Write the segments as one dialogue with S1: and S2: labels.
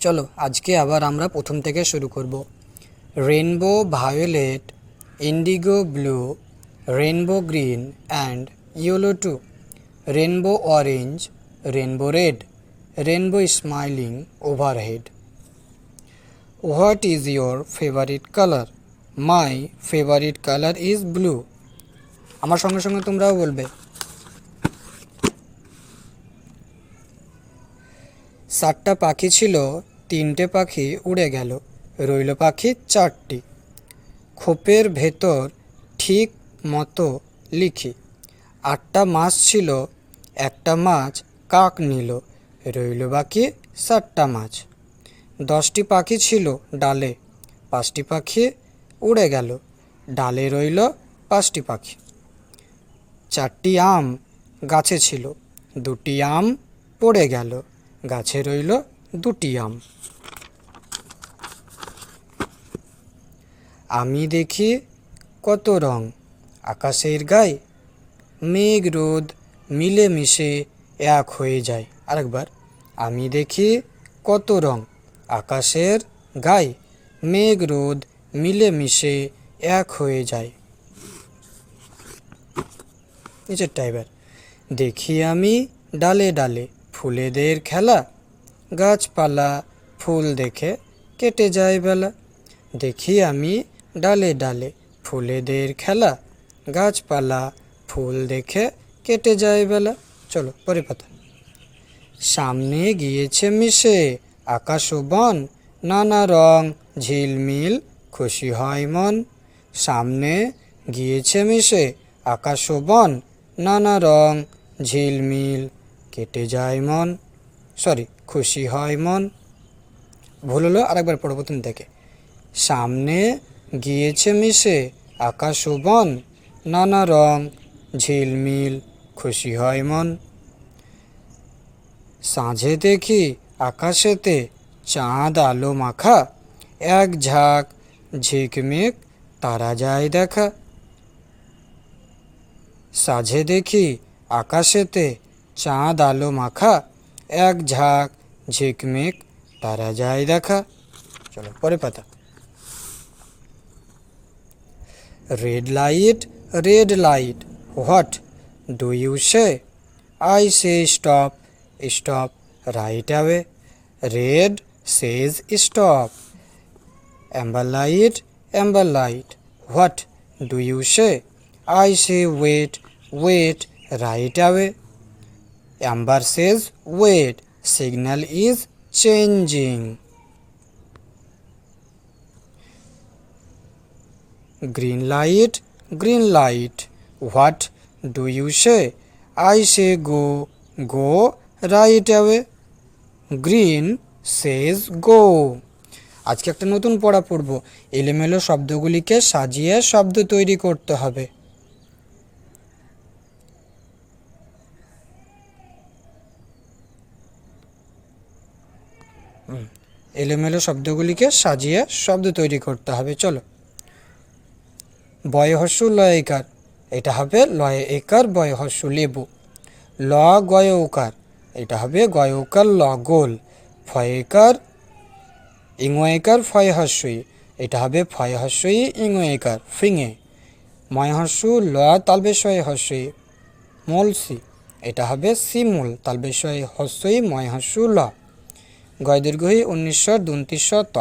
S1: চলো আজকে আবার আমরা প্রথম থেকে শুরু করব। Rainbow violet, indigo blue, rainbow green and yellow too, rainbow orange, rainbow red, rainbow smiling overhead. What is your favourite colour? My favourite colour is blue. আমার সঙ্গে সঙ্গে তোমরাও বলবে। সাতটা পাখি ছিল, তিনটে পাখি উড়ে গেল, রইল পাখি চারটি। খোপের ভেতর ঠিক মতো লিখি। আটটা মাছ ছিল, একটা মাছ কাক নিল, রইল বাকি সাতটা মাছ। 10টি পাখি ছিল ডালে, 5টি পাখি উড়ে গেল, ডালে রইল 5টি পাখি। 4টি আম গাছে ছিল, 2টি আম পড়ে গেল, গাছে রইল 2টি আম। আমি দেখি কত রং আকাশের গায়ে, মেঘ রোদ মিলেমিশে এক হয়ে যায়। আরেকবার, আমি দেখি কত রং আকাশের গায়ে, মেঘ রোদ মিলেমিশে এক হয়ে যায়। নিচেরটা এবার, দেখি আমি ডালে ডালে ফুলেদের খেলা, গাছপালা ফুল দেখে কেটে যায় বেলা। দেখি আমি ডালে ডালে ফুলেদের খেলা, গাছপালা ফুল দেখে কেটে যায় বেলা। চলো পরে পাতা। সামনে গিয়েছে মিশে আকাশ ও বন, নানা রং ঝিলমিল খুশি হয় মন। সামনে গিয়েছে মিশে আকাশ ও বন, নানা রং ঝিলমিল কেটে যায় মন, খুশি হয় মন। ভুল হলো, আরেকবার পড়ো প্রথম থেকে। সামনে গিয়েছে মিশে আকাশ ও বন, নানা রং ঝিলমিল খুশি হয় মন। সাঁঝে দেখি আকাশেতে চাঁদ আলো মাখা, এক ঝাঁক ঝিকমিক তারা যায় দেখা। সাঁঝে দেখি আকাশেতে চাঁদ আলো মাখা, এক ঝাঁক ঝিকমিক তারা যায় দেখা। চলো পরে পাতা। Red light, what do you say? I say stop, stop right away. Red says stop. Amber light, what do you say? I say wait, wait right away. Amber says wait, signal is changing. Green light, what do you say? I say go, go right away. Green says go. আজকে একটা নতুন পড়া পড়ব। এলোমেলো শব্দগুলিকে সাজিয়ে শব্দ তৈরি করতে হবে। এলোমেলো শব্দগুলিকে সাজিয়ে শব্দ তৈরি করতে হবে। চলো। বয় হস্য লয়কার, এটা হবে লয় একার বয় হস্য লেবু। ল গয় ওকার, এটা হবে গয় ওকার ল গোল। ফয় একার ইঙো একার ফয় হস্যই, এটা হবে ফয় হস্যই ইঙো একার ফিঙে। ময় হস্য ল তালবেশয় হস্যই মলসি, এটা হবে শিমুল তালবেশয় হস্যই ময় হস্য ল। গয় দীর্ঘই 1929 ত,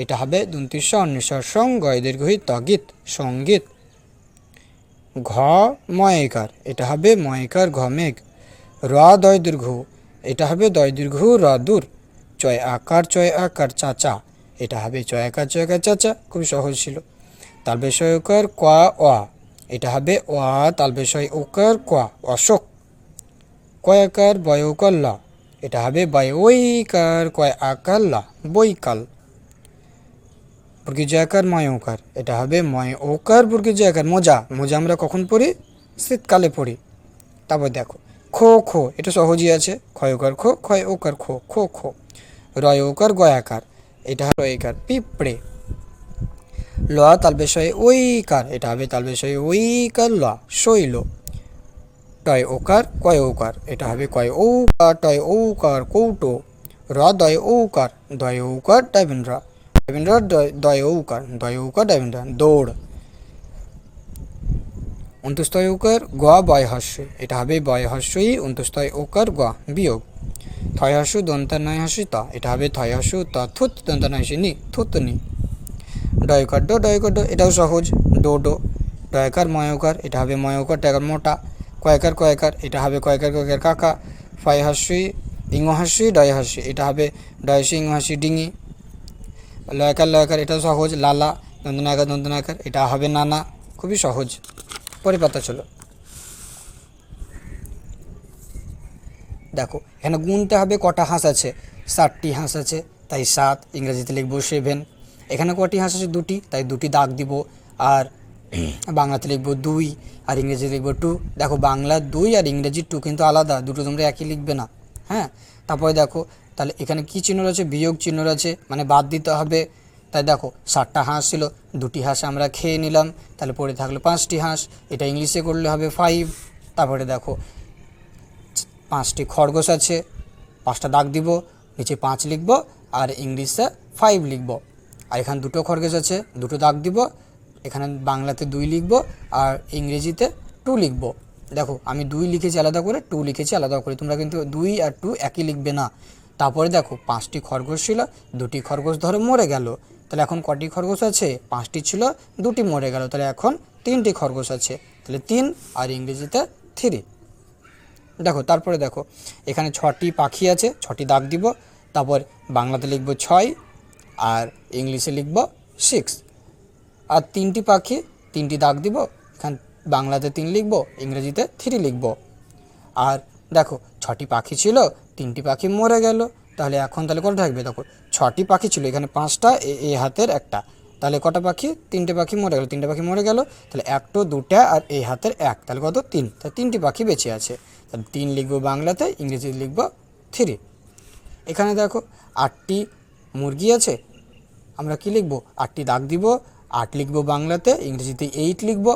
S1: এটা হবে 2919 সং গয় দীর্ঘই তগীত সঙ্গীত। ঘ ময়কার, এটা হবে ময়কার ঘ মেঘ। র দয় দীর্ঘ, এটা হবে দয় দীর্ঘ র দূর। চয় আকার চাচা, এটা হবে চয় আকার চাচা। খুবই সহজ ছিল। তালবেশয় ওকার ক অ, এটা হবে অ তালবেশয় ওকার ক অশোক। কয় আকার বয় ওকার ল, এটা হবে বয় ওইকার কয় আকার ল বৈকাল। বর্গীজাকার ময় ওকার, এটা হবে ময় ওকার বর্গীজাকার মোজা। মোজা আমরা কখন পড়ি? শীতকালে পড়ি। তারপর দেখো খো খো, এটা সহজই আছে। ক্ষয় ওকার খো, ক্ষয় ওকার খো, খো খো। রয় ওকার গয়াকার, এটা হবে রয়কার পিঁপড়ে। ল তালবেশয় ওইকার, এটা হবে তালবেশয় ওইকার ল শৈল। টয় ওকার কয় ওকার, এটা হবে কয় ঔকার টয় ঔকার কৌটো। র দয় ও উকার, দয় ও উকার ডাইবিন র, ডাইবিন র দয় ও উকার, দয় ও উকার ডাইবিন র, দৌড়। অন্তুস্তয় উকার গ বয় হস্য, এটা হবে বয় হস্যই অন্তুস্তয় ওকার গ, বিয়োগ। থয় হস্য দন্তান্নয় হস্য ত, এটা হবে থয় হস্য ত থুত দন্তান্নয় হস্য নি, থুতনি। ডয়কার ডো, ডয়কার ডো, এটাও সহজ, ডো ডো। ডয়কার ময়কার, এটা হবে ময়কার টাকার মোটা। কয়কার কয়কার, এটা হবে কয়কার কয়কার কাকা। ফয় হস্যই ইঙ্গ হস্যই ডয় হস্যই, এটা হবে ডয়সি ইঙ্গ হস্যই ডিঙি। লয়কার লয়কার, এটাও সহজ, লালা। দন্তনায়কার দন্তনায়কার, এটা হবে নানা, খুবই সহজ। পরে পাতা চলো, দেখো এখানে গুনতে হবে কটা হাঁস আছে, 7টি হাঁস আছে, তাই 7, ইংরেজিতে লিখবো 7। এখানে কটি হাঁস আছে, 2টি, তাই 2টি দাগ দিব। আর বাংলাতে লিখবো 2 আর ইংরেজিতে লিখবো 2। দেখো বাংলা 2 আর ইংরেজি 2 কিন্তু আলাদা, দুটো তোমরা একই লিখবে না, হ্যাঁ। তারপরে দেখো তাহলে এখানে কি চিহ্ন রয়েছে, বিয়োগ চিহ্ন রয়েছে, মানে বাদ দিতে হবে। তাই দেখো 7টা হাঁস ছিল, 2টি হাঁস আমরা খেয়ে নিলাম, তাহলে পড়ে থাকলো 5টি হাঁস, এটা ইংলিশে করলে হবে 5। তারপরে দেখো 5টি খরগোশ আছে, 5টা দাগ দিব, নিচে 5 লিখব আর ইংলিশে 5 লিখব। আর এখানে 2টো খরগোশ আছে, 2টো দাগ দিব, এখানে বাংলাতে 2 লিখব আর ইংরেজিতে 2 লিখব। দেখো আমি 2 লিখেছি আলাদা করে, 2 লিখেছি আলাদা করে, তোমরা কিন্তু 2 আর 2 একই লিখবে না। তারপরে দেখো 5টি খরগোশ ছিল, 2টি খরগোশ ধরে মরে গেল, তাহলে এখন কটি খরগোশ আছে, 5টি ছিল, 2টি মরে গেল, তাহলে এখন 3টি খরগোশ আছে, তাহলে 3 আর ইংরেজিতে 3। দেখো তারপরে দেখো এখানে 6টি পাখি আছে, 6টি দাগ দিব, তারপর বাংলাতে লিখব 6 আর ইংলিশে লিখব 6। আর 3টি পাখি, 3টি দাগ দিব, এখানে বাংলাতে 3 লিখব, ইংরেজিতে 3 লিখব। আর দেখো 6টি পাখি ছিল, 3টি পাখি মরে গেল, তাহলে এখন তাহলে কটা থাকবে, দেখো 6টি পাখি ছিল, এখানে 5টা, এই হাতের একটা, তাহলে কটা পাখি, 3টে পাখি মরে গেল, 3টে পাখি মরে গেল, তাহলে 1টো 2টা আর এই হাতের 1, তাহলে কত 3, তাহলে 3টি পাখি বেঁচে আছে, তাহলে 3 লিখবো বাংলাতে, ইংরেজিতে লিখব 3। এখানে দেখো 8টি মুরগি আছে, আমরা কি লিখব, 8টি দাগ দিব, 8 লিখব বাংলাতে, ইংরেজিতে 8 লিখব।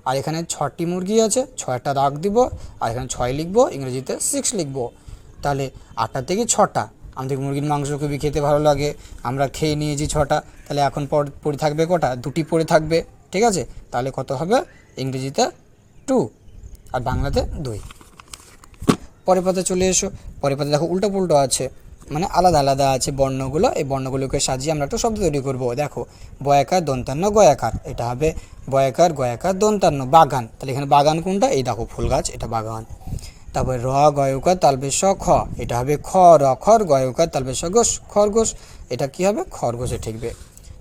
S1: আর এখানে 6টি মুরগি আছে, 6টা দাগ দিব, আর এখানে 6 লিখব, ইংরেজিতে 6 লিখব। তাহলে 8টা থেকে 6টা, আমাদের মুরগির মাংস খুবই খেতে ভালো লাগে, আমরা খেয়ে নিয়েছি 6টা, তাহলে এখন পড়ে থাকবে কটা, 2টি পড়ে থাকবে, ঠিক আছে। তাহলে কত হবে, ইংরেজিতে 2 আর বাংলাতে 2। পরের পাতা চলে এসো, পরের পাতা দেখো উল্টো পুল্টো আছে, মানে আলাদা আলাদা আছে বর্ণগুলো, এই বর্ণগুলোকে সাজিয়ে আমরা একটা শব্দ তৈরি করব। দেখো বয়াকার দন্তান্ন গয়াকার, এটা হবে বয়াকার গয়াকার দন্তান্ন, বাগান। তাহলে এখানে বাগান কোনটা, এই দেখো ফুল গাছ, এটা বাগান। তারপরে র গয়কার তালবেশ খ, এটা হবে খ র খর, গয়কার তালবেশ গোস, খরগোশ, এটা কি হবে, খরগোশে ঠিকবে।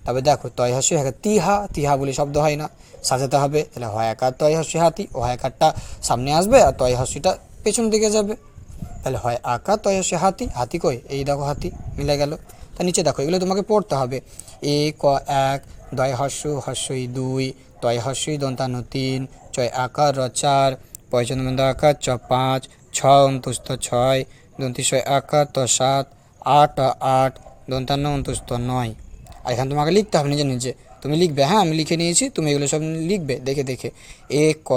S1: তারপরে দেখো তয় হাসি হ্যাঁ, তিহা, তিহা বলে শব্দ হয় না, সাজাতে হবে, তাহলে হয়াকার তয় হাসি হাতি, ও হয়াকারটা সামনে আসবে আর তয় হাসিটা পেছন দিকে যাবে, তাহলে হয় আকার তয় হাসি হাতি, হাতি কই, এই দেখো হাতি মিলে গেল। তা নিচে দেখো এগুলো তোমাকে পড়তে হবে, এ ক 1, দয় হস্য হস্যই 2, তয় হস্যই দন্তান্ন 3, চয় আকার র 4, পয়চন্দ্রবন্ধ আকার চ 5, ছ অন্তুস্ত 6, দন্তিশয় আকার ত 7, 8 8, দন্তান্ন অন্তুস্ত 9। আর এখানে তোমাকে লিখতে হবে নিজে নিজে, তুমি লিখবে, হ্যাঁ আমি লিখে নিয়েছি, তুমি এগুলো সব লিখবে দেখে দেখে। এ ক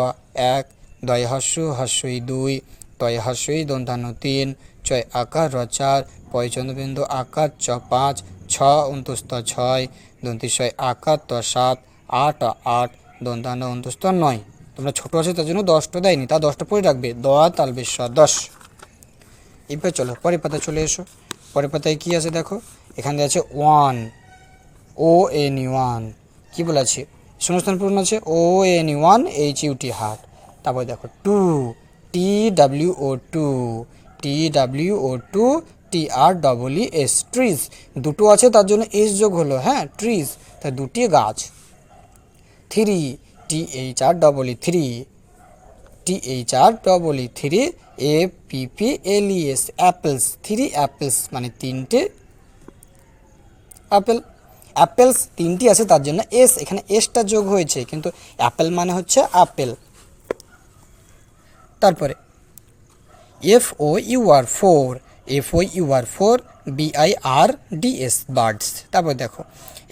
S1: 1, দয় হস্য হস্যই 2, তয় হস্যই দন্তান্ন 3, চয় আকার র 4, পয়চন্দ্রবিন্দু আকার চ 5, ছ অন্তুস্ত 6, দন্তিশয় আকার ত 7, 8 8, দন্তান্ন অন্তুস্ত 9। তোমরা ছোটো আছে তার জন্য 10টা দেয়নি, তা 10টা পড়ে রাখবে, দ তালবেশ 10। এবার চলো পরের পাতা চলে এসো, পরের পাতায় কী আছে দেখো, এখানে আছে 1, ও এন 1, কী বলেছে, শূন্যস্থান পূরণ আছে, O N 1 H U T hut. তারপরে দেখো 2, T W O 2, T W O 2, T R double E S, trees, দুটো আছে তার জন্য এস যোগ হলো, হ্যাঁ ট্রিজ, তাই দুটি গাছ। 3, T H R double E 3, T H R double E 3, A P P L E S, apples, 3 apples মানে 3টে অ্যাপেল। অ্যাপেলস 3টি আছে তার জন্য এস, এখানে এসটা যোগ হয়েছে, কিন্তু অ্যাপেল মানে হচ্ছে আপেল। তারপরে F O U R 4, F O U R 4, B I R D S, birds. তারপর দেখো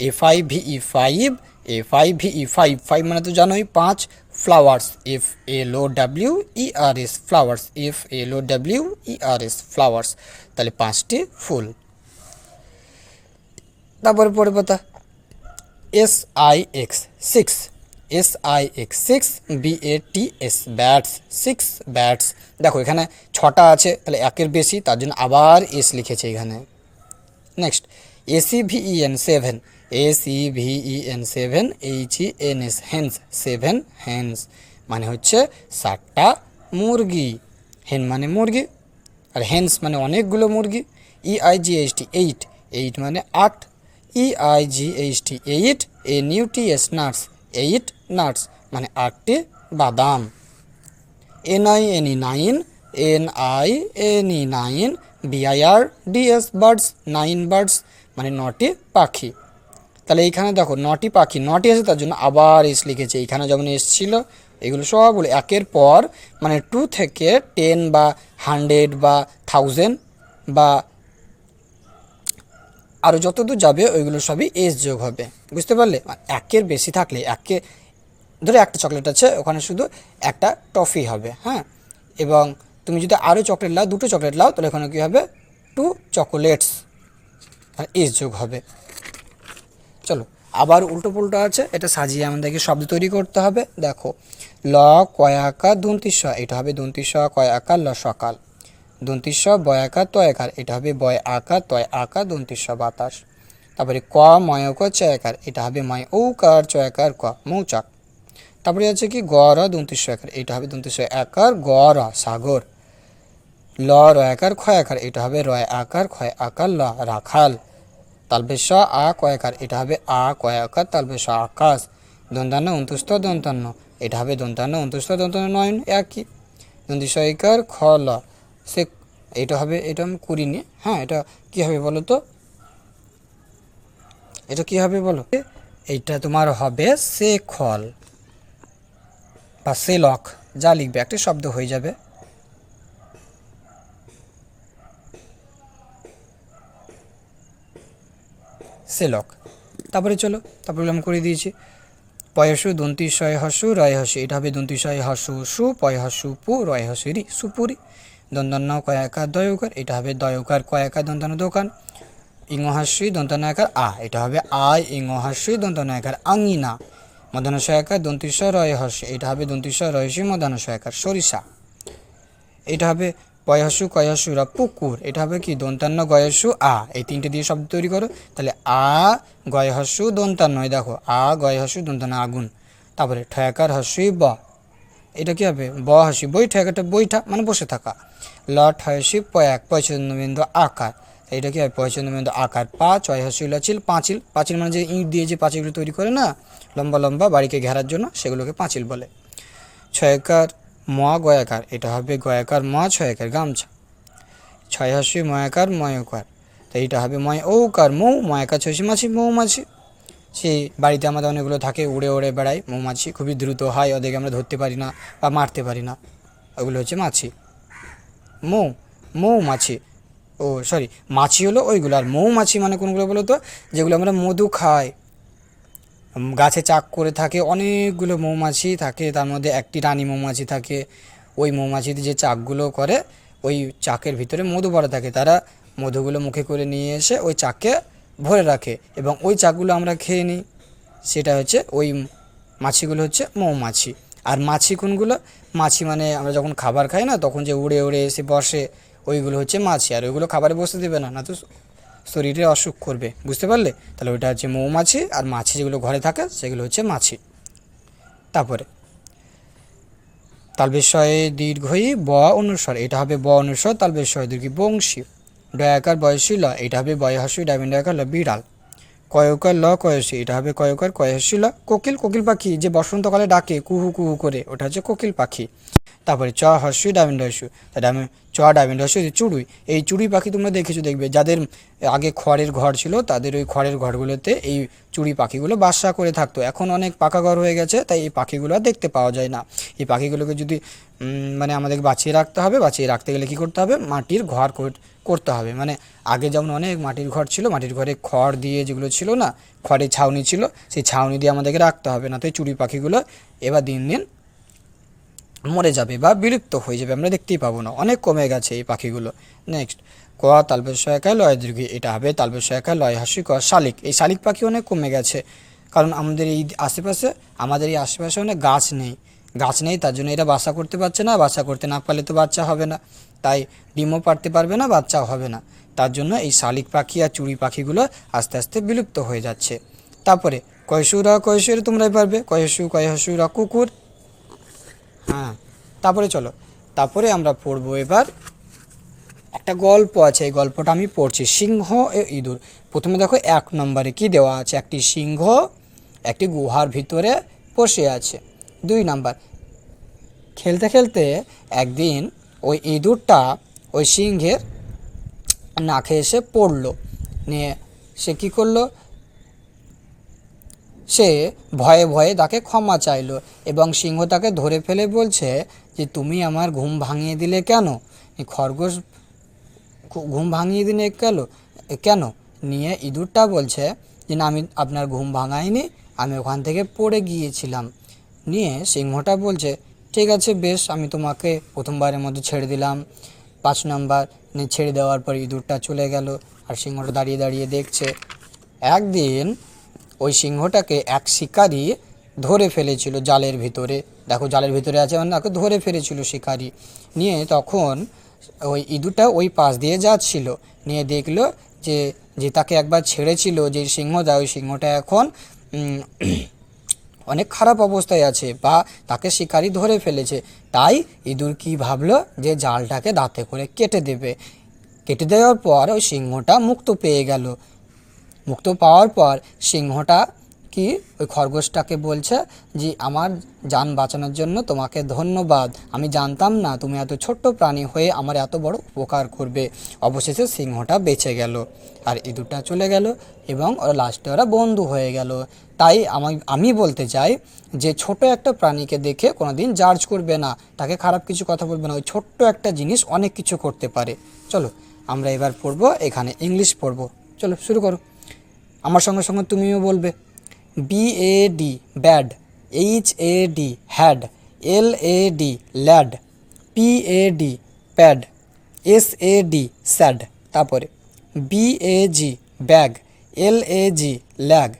S1: F I V E 5, FIVE, five, five মানে তো জানোই 5, flowers, FLOWERS, flowers, FLOWERS, flowers, তাহলে 5টি ফুল। তারপরে পরের কথা SIX, six, SIX, BATS, bats, 6 bats. দেখো এখানে 6টা আছে, তাহলে একের বেশি, তার জন্য আবার এস লিখেছে এখানে। Next ACVEN, 7, ACVEN, 7, HENS, hens, 7 hens, মানে হচ্ছে 7টা মুরগি। হেন মানে মুরগি, আর হেন্স মানে অনেকগুলো মুরগি। EIGHT, 8, 8 মানে 8, EIGHT, 8, NUTS, নাটস, 8 নাটস, মানে 8টি বাদাম। NINE, 9, NINE, 9, BIRDS, birds, 9 birds, মানে 9টি পাখি। তাহলে এইখানে দেখো 9টি পাখি, 9টি আছে তার জন্য আবার এস লিখেছে। এইখানে যেমন এস ছিল, এগুলো সবগুলো একের পর মানে 2 থেকে 10 বা 100 বা 1000 বা আরও যতদূর যাবে ওইগুলো সবই এস যোগ হবে, বুঝতে পারলে। একের বেশি থাকলে, একে ধরো একটা চকলেট আছে, ওখানে শুধু একটা টফি হবে, হ্যাঁ। এবং তুমি যদি আরও চকলেট লাও, 2টো চকলেট লাও, তাহলে ওখানে কী হবে, 2 চকোলেটস, আর এস যোগ হবে। চলো আবার উল্টো পুল্টো আছে, এটা সাজিয়ে আমাদেরকে শব্দ তৈরি করতে হবে। দেখো ল কয়াকার দন্তিস্ব, এটা হবে দন্তিস্ব কয় আকার ল, সকাল। দন্তিস্ব বয় আকার তয় আকার, এটা হবে বয় আকার তয় আকার দন্তিস্ব, বাতাস। তারপরে ক ময়ক চয় আকার, এটা হবে ময় ঔকার চয় আকার ক, মৌচাক। তারপরে আছে কি গ র দন্তিস্ব আকার, এটা হবে দন্তিস্ব আকার গ র, সাগর। ল রয় আকার ক্ষয় আকার, এটা হবে রয় আকার ক্ষয় আকার ল, রাখাল। তালবেশ আ কয়াকার, এটা হবে আ কয়াকার তালবেশ, আকাশ। দন্তান্ন অন্তুস্থ দন্তান্ন, এটা হবে দন্তান্ন অন্তুস্থ দন্তান্ন, নয়ন, একই। দন্তিশয়কার খ ল, সে, এটা হবে, এটা আমি করিনি, হ্যাঁ। এটা কি হবে বলো তো, এটা কি হবে বলো, এইটা তোমার হবে সে খল বা সে লক, যা লিখবে একটা শব্দ হয়ে যাবে। সেলক। তারপরে চলো, তারপরে আমি করে দিয়েছি পয়সু দন্তিশয় হসু রয় হসু, এটা হবে দন্তিশয় হসু সু, পয় হসু পু, রয় হসু রি, সুপুরি। দন্তান্ন কয়াকার দয়কার, এটা হবে দয়কার কয়াকার দন্তান্ন দোকান। ইংহাস্যই দন্তান্ন আকার আ, এটা হবে আয় ইংহাস্যই দন্তান্ন আকার আঙিনা। মধ্যাহ্নশয় আকার দন্তিশ রয় হস্য, এটা হবে দন্তিশ রয়সী মধ্যাহ্নশয় আকার সরিষা। এটা হবে পয়হসু কয়হসু রা, পুকুর, এটা হবে কি দন্তান্ন গয়সু আ, এই 3টে দিয়ে শব্দ তৈরি করো। তাহলে আ গয়হসু দন্তান্ন, দেখো আ গয়হসু দন্তান্ন, আগুন। তারপরে ঠয়াকার হসুই ব, এটা কি হবে ব হাসি, বই, ঠয়াকারটা বইটা মানে বসে থাকা। ল ঠয়সি পয়াক, পয়চন্দ্রবিন্দু আকার, এটা কি হবে পয়চন্দ্রবিন্দু আকার। পা চয় হসি লচিল, পাঁচিল, পাঁচিল মানে যে ইঁট দিয়ে যে পাঁচিলগুলো তৈরি করে না, লম্বা লম্বা বাড়িকে ঘেরার জন্য, সেগুলোকে পাঁচিল বলে। ছয়কার ম গয়াকার, এটা হবে গয়াকার ম, ছয়কার গামছা। ছয় হাসি ময়াকার ময়কার, তো এইটা হবে ময় ঔকার মৌ, ময়াকার ছয়সি মাছি, মৌমাছি। সেই বাড়িতে আমাদের অনেকগুলো থাকে, উড়ে উড়ে বেড়ায় মৌমাছি, খুবই দ্রুত হয়, ওদেরকে আমরা ধরতে পারি না বা মারতে পারি না, ওগুলো হচ্ছে মাছি। মৌ, মৌমাছি, ও সরি, মাছি হলো ওইগুলো, আর মৌমাছি মানে কোনগুলো বলো তো, যেগুলো আমরা মধু খাই, গাছে চাক করে থাকে, অনেকগুলো মৌমাছি থাকে, তার মধ্যে একটি রানী মৌমাছি থাকে। ওই মৌমাছিতে যে চাকগুলো করে, ওই চাকের ভিতরে মধু ভরা থাকে, তারা মধুগুলো মুখে করে নিয়ে এসে ওই চাকে ভরে রাখে এবং ওই চাকগুলো আমরা খেয়ে নিই, সেটা হচ্ছে ওই মাছিগুলো হচ্ছে মৌমাছি। আর মাছি কোনগুলো, মাছি মানে আমরা যখন খাবার খাই না, তখন যে উড়ে উড়ে এসে বসে, ওইগুলো হচ্ছে মাছি। আর ওইগুলো খাবারে বসতে দেবে না, না তো শরীরে অসুখ করবে, বুঝতে পারলে। তাহলে ওইটা হচ্ছে মৌমাছি, আর মাছি যেগুলো ঘরে থাকে সেগুলো হচ্ছে মাছি। তারপরে তালবেশয়ে দীর্ঘই ব অনুস্বর, এটা হবে ব অনুস্বর, তালবেশয়ে দীর্ঘ বংশী। ডয়াকার বয়সী ল, এটা হবে বয়হাসী ডায়মন্ডাকার ল, বিড়াল। কয়কার ল কয়সী, এটা হবে কয়কার কয়সী ল, কোকিল, কোকিল পাখি যে বসন্তকালে ডাকে কুহু কুহু করে, ওটা হচ্ছে কোকিল পাখি। তারপরে চ হস্যই ডাবিন রস্যু, তাহলে চ ডাবিন রস্যু চুড়ুই। এই চুড়ুই পাখি তোমরা দেখেছো, দেখবে যাদের আগে খড়ের ঘর ছিল তাদের ওই খড়ের ঘরগুলোতে এই চুড়ি পাখিগুলো বাসা করে থাকতো। এখন অনেক পাকা ঘর হয়ে গেছে, তাই এই পাখিগুলো আর দেখতে পাওয়া যায় না। এই পাখিগুলোকে যদি মানে আমাদেরকে বাঁচিয়ে রাখতে হবে, বাঁচিয়ে রাখতে গেলে কী করতে হবে, মাটির ঘর করতে হবে। মানে আগে যেমন অনেক মাটির ঘর ছিল, মাটির ঘরে খড় দিয়ে যেগুলো ছিল না, খড়ের ছাউনি ছিল, সেই ছাউনি দিয়ে আমাদেরকে রাখতে হবে, না তো এই চুড়ি পাখিগুলো এবার দিন দিন মরে যাবে বা বিলুপ্ত হয়ে যাবে, আমরা দেখতেই পাবো না, অনেক কমে গেছে এই পাখিগুলো। নেক্সট ক তালবেশয়কায় লয় দীর্ঘী, এটা হবে তালবেশয়কায় লয় হাসি ক শালিক। এই শালিক পাখি অনেক কমে গেছে, কারণ আমাদের এই আশেপাশে অনেক গাছ নেই, তার জন্য এরা বাসা করতে পারছে না। বাসা করতে না পারলে তো বাচ্চা হবে না, তাই ডিমও পারতে পারবে না, বাচ্চাও হবে না। তার জন্য এই শালিক পাখি আর চুড়ি পাখিগুলো আস্তে আস্তে বিলুপ্ত হয়ে যাচ্ছে। তারপরে কয়সুরা কয়সুরে তোমরাই পারবে, কয়সুরা কুকুর। হ্যাঁ, তারপরে চলো, তারপরে আমরা পড়বো এবার একটা গল্প আছে, এই গল্পটা আমি পড়ছি, সিংহ ও ইঁদুর। প্রথমে দেখো 1 নম্বরে কি দেওয়া আছে, একটি সিংহ একটি গুহার ভিতরে বসে আছে। 2 নাম্বার, খেলতে খেলতে একদিন ওই ইঁদুরটা ওই সিংহের নাকে এসে পড়লো, নিয়ে সে কী করলো, সে ভয়ে ভয়ে তাকে ক্ষমা চাইলো এবং সিংহ তাকে ধরে ফেলে বলছে যে তুমি আমার ঘুম ভাঙিয়ে দিলে কেন, খরগোশ ঘুম ভাঙিয়ে দিলে কেন। নিয়ে ইঁদুরটা বলছে যে না, আমি আপনার ঘুম ভাঙাইনি, আমি ওখান থেকে পড়ে গিয়েছিলাম। নিয়ে সিংহটা বলছে ঠিক আছে বেশ, আমি তোমাকে প্রথমবারের মতো ছেড়ে দিলাম। 5 নাম্বার, ছেড়ে দেওয়ার পর ইঁদুরটা চলে গেল, আর সিংহটা দাঁড়িয়ে দাঁড়িয়ে দেখছে। একদিন ওই সিংহটাকে এক শিকারি ধরে ফেলেছিল জালের ভিতরে, দেখো জালের ভিতরে আছে মানে তাকে ধরে ফেলেছিল শিকারি। নিয়ে তখন ওই ইঁদুরটা ওই পাশ দিয়ে যাচ্ছিল, নিয়ে দেখলো যে তাকে একবার ছেড়েছিল যে সিংহটা, ওই সিংহটা এখন অনেক খারাপ অবস্থায় আছে বা তাকে শিকারি ধরে ফেলেছে। তাই ইঁদুর কি ভাবলো যে জালটাকে দাঁতে করে কেটে দেবে। কেটে দেওয়ার পর ওই সিংহটা মুক্ত পেয়ে গেল। মুক্ত পাওয়ার পর সিংহটা কি ওই খরগোশটাকে বলছে যে আমার জান বাঁচানোর জন্য তোমাকে ধন্যবাদ, আমি জানতাম না তুমি এত ছোট্ট প্রাণী হয়ে আমার এত বড় উপকার করবে। অবশেষে সিংহটা বেঁচে গেল আর ইঁদুরটা চলে গেল এবং ওরা লাস্টে ওরা বন্ধু হয়ে গেল। তাই আমি বলতে চাই যে ছোট একটা প্রাণীকে দেখে কোনোদিন জাজ করবে না, তাকে খারাপ কিছু কথা বলবে না, ওই ছোট্ট একটা জিনিস অনেক কিছু করতে পারে। চলো আমরা এবার পড়বো, এখানে ইংলিশ পড়বো। চলো শুরু করো, আমার সঙ্গে সঙ্গে তুমিও বলবে। BAD bad, HAD had, LAD lad, PAD pad, SAD sad. তারপরে BAG ব্যাগ, LAG ল্যাগ,